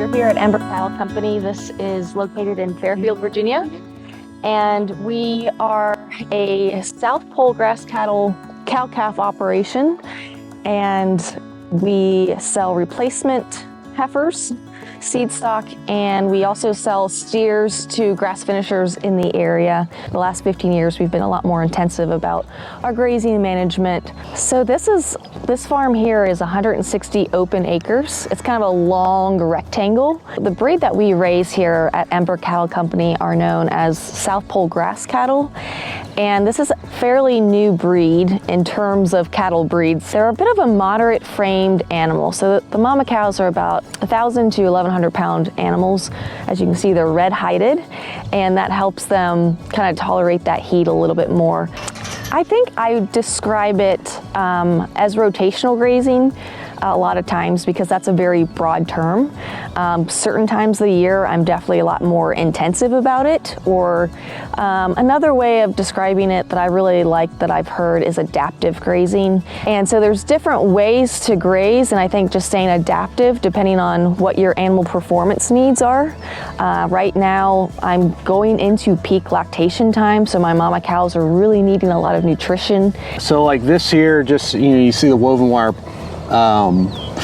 We're here at Ember Cattle Company. This is located in Fairfield, Virginia. And we are a South Pole grass cattle cow-calf operation. And we sell replacement heifers, seed stock, and we also sell steers to grass finishers in the area. The last 15 years, we've been a lot more intensive about our grazing management. So this farm here is 160 open acres. It's kind of a long rectangle. The breed that we raise here at Ember Cattle Company are known as South Pole grass cattle. And this is a fairly new breed in terms of cattle breeds. They're a bit of a moderate framed animal. So the mama cows are about 1,000 to 1,100 pound animals. As you can see, they're red hided, and that helps them kind of tolerate that heat a little bit more. I think I describe it as rotational grazing a lot of times because that's a very broad term. Certain times of the year, I'm definitely a lot more intensive about it, or another way of describing it that I really like that I've heard is adaptive grazing. And so there's different ways to graze, and I think just staying adaptive depending on what your animal performance needs are. Right now, I'm going into peak lactation time, so my mama cows are really needing a lot of nutrition. So like this here, just, you see the woven wire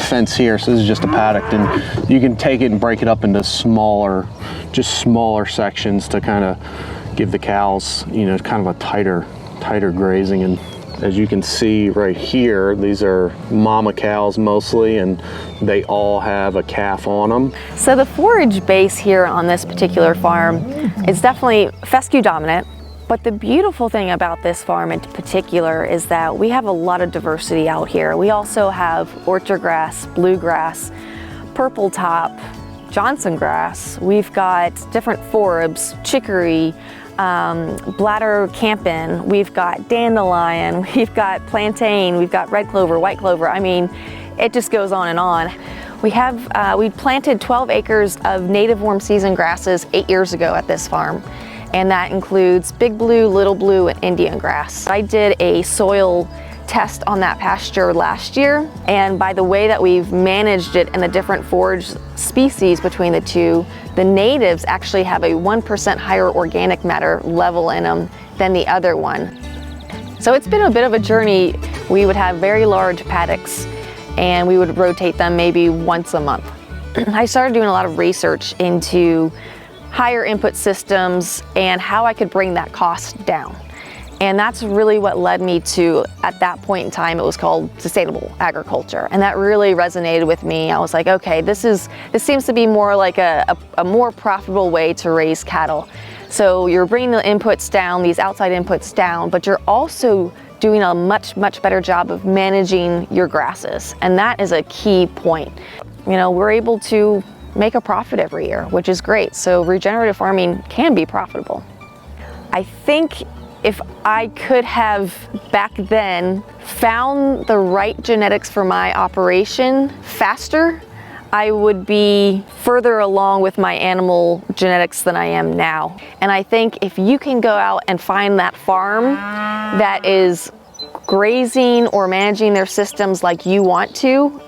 fence here, so this is just a paddock, and you can take it and break it up into smaller sections to kind of give the cows, kind of a tighter grazing. And as you can see right here, these are mama cows mostly, and they all have a calf on them. So the forage base here on this particular farm is definitely fescue dominant. But the beautiful thing about this farm in particular is that we have a lot of diversity out here. We also have orchard grass, bluegrass, purple top, Johnson grass. We've got different forabs, chicory, bladder campan. We've got dandelion. We've got plantain. We've got red clover, white clover. I mean, it just goes on and on. We planted 12 acres of native warm season grasses 8 years ago at this farm. And that includes big blue, little blue, and Indian grass. I did a soil test on that pasture last year, and by the way that we've managed it and the different forage species between the two, the natives actually have a 1% higher organic matter level in them than the other one. So it's been a bit of a journey. We would have very large paddocks, and we would rotate them maybe once a month. I started doing a lot of research into higher input systems and how I could bring that cost down. And that's really what led me to, at that point in time, it was called sustainable agriculture. And that really resonated with me. I was like, okay, this seems to be more like a more profitable way to raise cattle. So you're bringing the inputs down, these outside inputs down, but you're also doing a much better job of managing your grasses. And that is a key point. We're able to make a profit every year, which is great. So regenerative farming can be profitable. I think if I could have back then found the right genetics for my operation faster, I would be further along with my animal genetics than I am now. And I think if you can go out and find that farm that is grazing or managing their systems like you want to,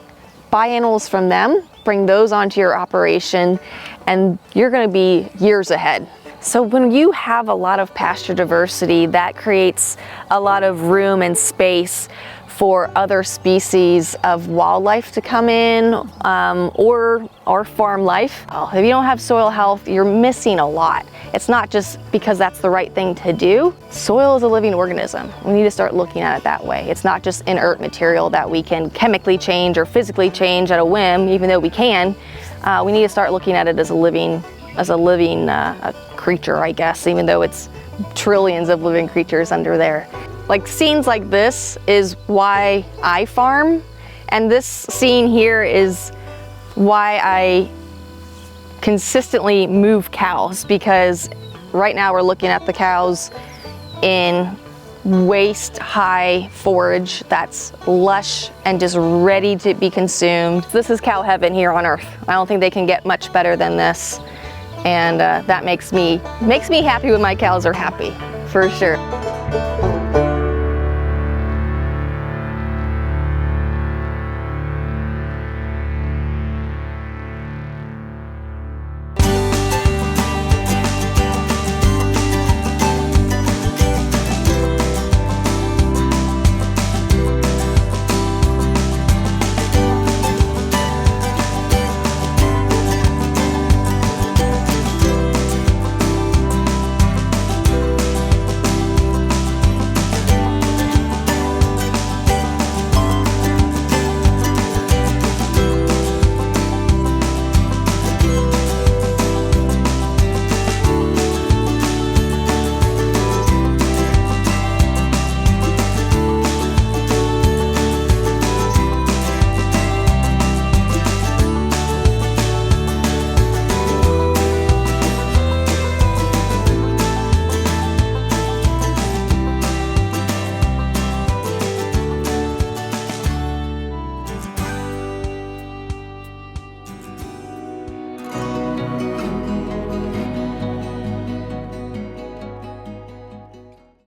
buy animals from them, bring those onto your operation, and you're going to be years ahead. So when you have a lot of pasture diversity, that creates a lot of room and space for other species of wildlife to come in, or farm life. If you don't have soil health, you're missing a lot. It's not just because that's the right thing to do. Soil is a living organism. We need to start looking at it that way. It's not just inert material that we can chemically change or physically change at a whim, even though we can. We need to start looking at it as a living creature, I guess, even though it's trillions of living creatures under there. Like scenes like this is why I farm, and this scene here is why I consistently move cows, because right now we're looking at the cows in waist-high forage that's lush and just ready to be consumed. This is cow heaven here on earth. I don't think they can get much better than this, and that makes me happy when my cows are happy, for sure.